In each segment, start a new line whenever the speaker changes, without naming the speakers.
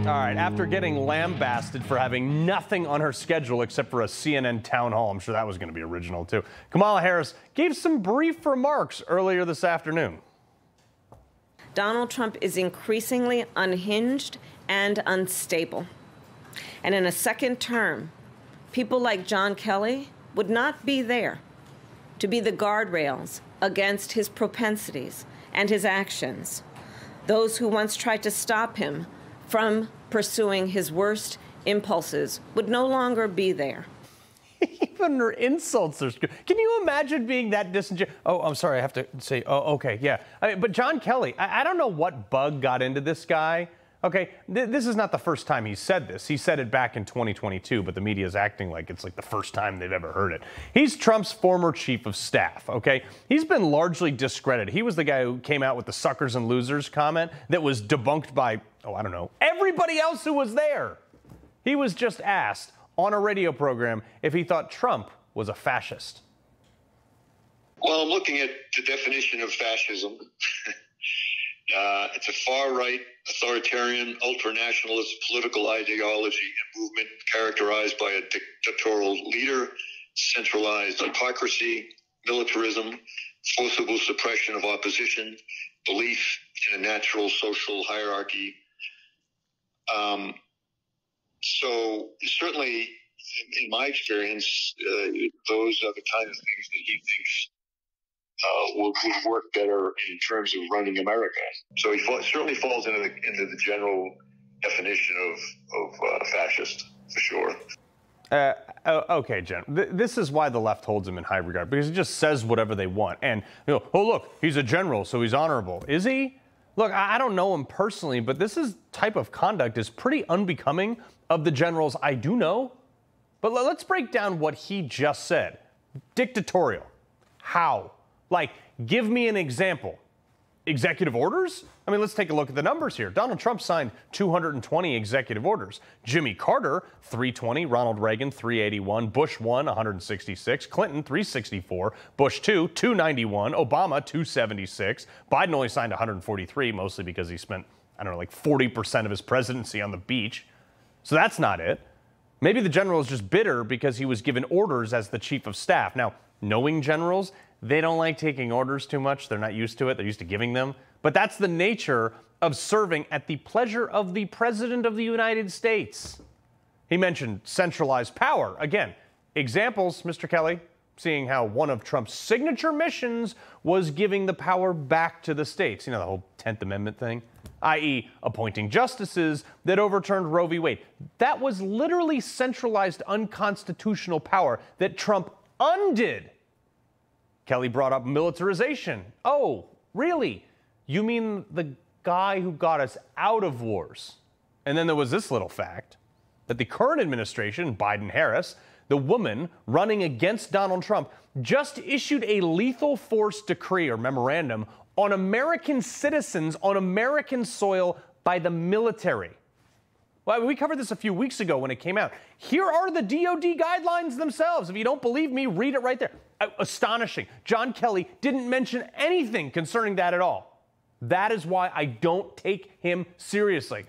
All right, after getting lambasted for having nothing on her schedule except for a CNN town hall, I'm sure that was going to be original too, Kamala Harris gave some brief remarks earlier this afternoon.
Donald Trump is increasingly unhinged and unstable. And in a second term, people like John Kelly would not be there to be the guardrails against his propensities and his actions. Those who once tried to stop him from pursuing his worst impulses would no longer be there.
Even her insults are scary. Can you imagine being that disingenuous? Oh, I'm sorry, I have to say, oh, okay, yeah. But John Kelly, I don't know what bug got into this guy. Okay, this is not the first time he said this. He said it back in 2022, but the media is acting like it's like the first time they've ever heard it. He's Trump's former chief of staff, okay? He's been largely discredited. He was the guy who came out with the suckers and losers comment that was debunked by, oh, I don't know, everybody else who was there. He was just asked on a radio program if he thought Trump was a fascist.
Well, I'm looking at the definition of fascism. It's a far-right, authoritarian, ultra-nationalist political ideology and movement characterized by a dictatorial leader, centralized autocracy, militarism, forcible suppression of opposition, belief in a natural social hierarchy. So certainly, in my experience, those are the kind of things that he thinks would work better in terms of running America. So he certainly falls into the general definition of fascist, for sure.
Okay, Jen, this is why the left holds him in high regard, because he just says whatever they want. And, you know, oh, look, he's a general, so he's honorable. Is he? Look, I don't know him personally, but this type of conduct is pretty unbecoming of the generals I do know. But let's break down what he just said. Dictatorial. How? Like, give me an example. Executive orders? I mean, let's take a look at the numbers here. Donald Trump signed 220 executive orders. Jimmy Carter, 320. Ronald Reagan, 381. Bush 1, 166. Clinton, 364. Bush 2, 291. Obama, 276. Biden only signed 143, mostly because he spent, I don't know, like 40% of his presidency on the beach. So that's not it. Maybe the general is just bitter because he was given orders as the chief of staff. Now, knowing generals, they don't like taking orders too much. They're not used to it. They're used to giving them. But that's the nature of serving at the pleasure of the President of the United States. He mentioned centralized power. Again, examples, Mr. Kelly, seeing how one of Trump's signature missions was giving the power back to the states. You know, the whole 10th Amendment thing, i.e. appointing justices that overturned Roe v. Wade. That was literally centralized unconstitutional power that Trump undid. Kelly brought up militarization. Oh, really? You mean the guy who got us out of wars? And then there was this little fact that the current administration, Biden-Harris, the woman running against Donald Trump, just issued a lethal force decree or memorandum on American citizens on American soil by the military. Well, we covered this a few weeks ago when it came out. Here are the DOD guidelines themselves. If you don't believe me, read it right there. Astonishing. John Kelly didn't mention anything concerning that at all. That is why I don't take him seriously.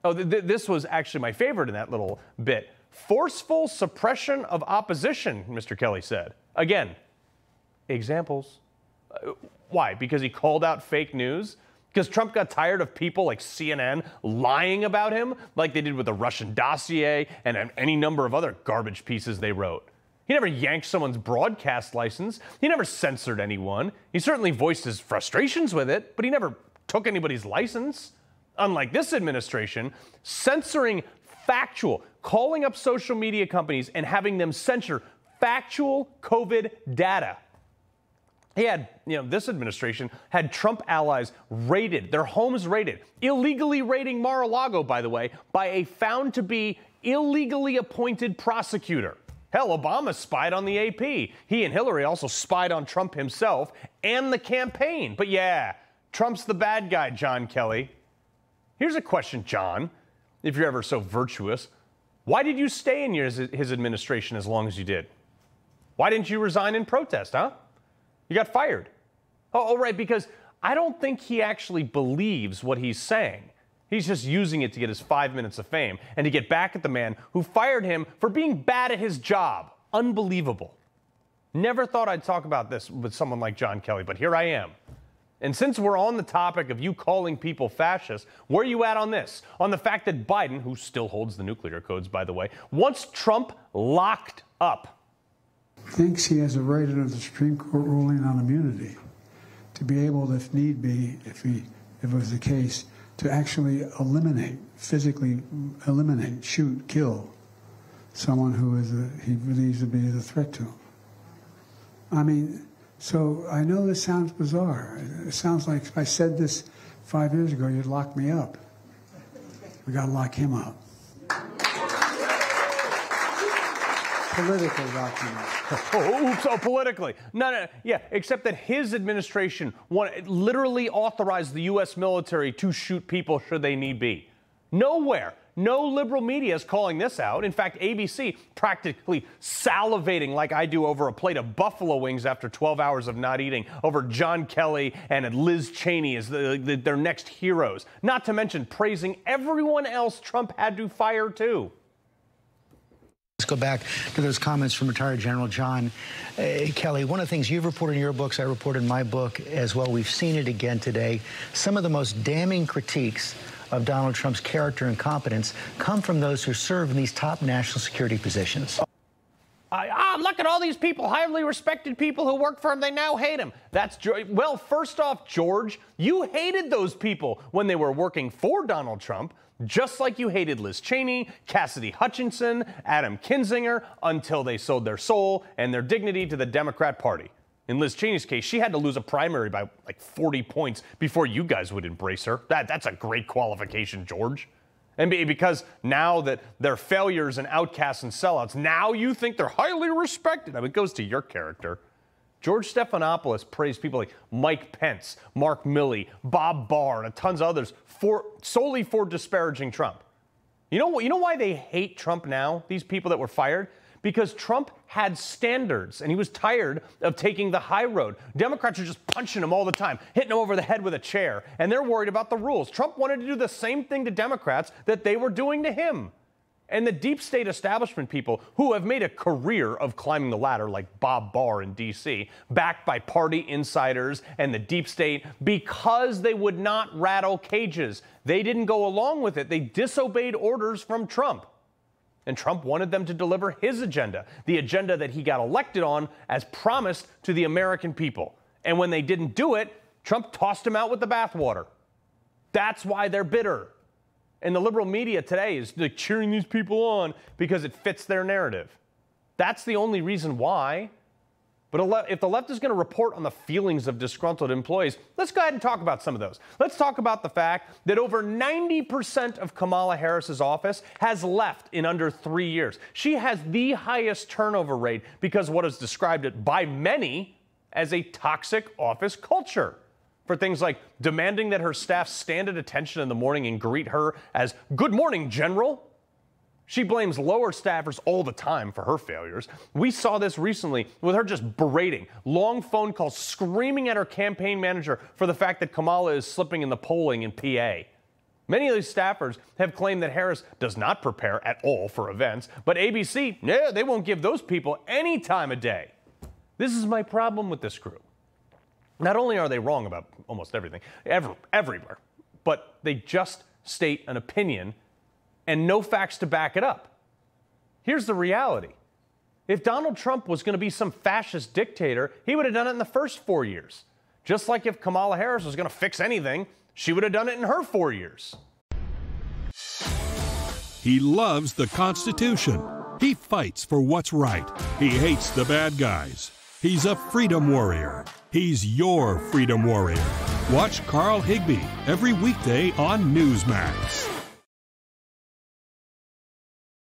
Oh, this was actually my favorite in that little bit. Forceful suppression of opposition, Mr. Kelly said. Again, examples. Why? Because he called out fake news? Because Trump got tired of people like CNN lying about him, like they did with the Russian dossier and any number of other garbage pieces they wrote. He never yanked someone's broadcast license. He never censored anyone. He certainly voiced his frustrations with it, but he never took anybody's license. Unlike this administration, censoring factual, calling up social media companies and having them censor factual COVID data. He had, this administration had Trump allies raided, their homes raided, illegally raiding Mar-a-Lago, by the way, by a found to be illegally appointed prosecutor. Hell, Obama spied on the AP. He and Hillary also spied on Trump himself and the campaign. But yeah, Trump's the bad guy, John Kelly. Here's a question, John, if you're ever so virtuous. Why did you stay in his administration as long as you did? Why didn't you resign in protest, huh? You got fired. Oh, right, because I don't think he actually believes what he's saying. He's just using it to get his 5 minutes of fame and to get back at the man who fired him for being bad at his job. Unbelievable. Never thought I'd talk about this with someone like John Kelly, but here I am. And since we're on the topic of you calling people fascists, where are you at on this? On the fact that Biden, who still holds the nuclear codes, by the way, wants Trump locked up.
Thinks he has a right under the Supreme Court ruling on immunity to be able, if need be, if it was the case, to actually eliminate, physically eliminate, shoot, kill someone who he believes to be a threat to him. I mean, so I know this sounds bizarre. It sounds like if I said this 5 years ago, you'd lock me up. We got to lock him up. Politically lock him up.
Oops, politically. No, yeah, except that his administration literally authorized the U.S. military to shoot people should they need be. Nowhere. No liberal media is calling this out. In fact, ABC practically salivating like I do over a plate of buffalo wings after 12 hours of not eating over John Kelly and Liz Cheney as their next heroes. Not to mention praising everyone else Trump had to fire too.
Let's go back to those comments from retired General John Kelly. One of the things you've reported in your books, I reported in my book as well, we've seen it again today, some of the most damning critiques of Donald Trump's character and competence come from those who serve in these top national security positions.
Look at all these people, highly respected people who work for him. They now hate him. Well, first off, George, you hated those people when they were working for Donald Trump, just like you hated Liz Cheney, Cassidy Hutchinson, Adam Kinzinger, until they sold their soul and their dignity to the Democrat Party. In Liz Cheney's case, she had to lose a primary by like 40 points before you guys would embrace her. That's a great qualification, George. And because now that they're failures and outcasts and sellouts, now you think they're highly respected. I mean, it goes to your character. George Stephanopoulos praised people like Mike Pence, Mark Milley, Bob Barr, and tons of others solely for disparaging Trump. You know why they hate Trump now, these people that were fired? Because Trump had standards, and he was tired of taking the high road. Democrats are just punching him all the time, hitting him over the head with a chair, and they're worried about the rules. Trump wanted to do the same thing to Democrats that they were doing to him. And the deep state establishment people who have made a career of climbing the ladder, like Bob Barr in D.C., backed by party insiders and the deep state, because they would not rattle cages. They didn't go along with it. They disobeyed orders from Trump. And Trump wanted them to deliver his agenda, the agenda that he got elected on as promised to the American people. And when they didn't do it, Trump tossed him out with the bathwater. That's why they're bitter. And the liberal media today is like cheering these people on because it fits their narrative. That's the only reason why. But if the left is going to report on the feelings of disgruntled employees, let's go ahead and talk about some of those. Let's talk about the fact that over 90% of Kamala Harris's office has left in under 3 years. She has the highest turnover rate because what is described by many as a toxic office culture. For things like demanding that her staff stand at attention in the morning and greet her as, "Good morning, General." She blames lower staffers all the time for her failures. We saw this recently with her just berating, long phone calls, screaming at her campaign manager for the fact that Kamala is slipping in the polling in PA. Many of these staffers have claimed that Harris does not prepare at all for events, but ABC, they won't give those people any time of day. This is my problem with this group. Not only are they wrong about almost everything, everywhere, but they just state an opinion and no facts to back it up. Here's the reality. If Donald Trump was going to be some fascist dictator, he would have done it in the first 4 years. Just like if Kamala Harris was going to fix anything, she would have done it in her 4 years.
He loves the Constitution. He fights for what's right. He hates the bad guys. He's a freedom warrior. He's your freedom warrior. Watch Carl Higbie every weekday on Newsmax.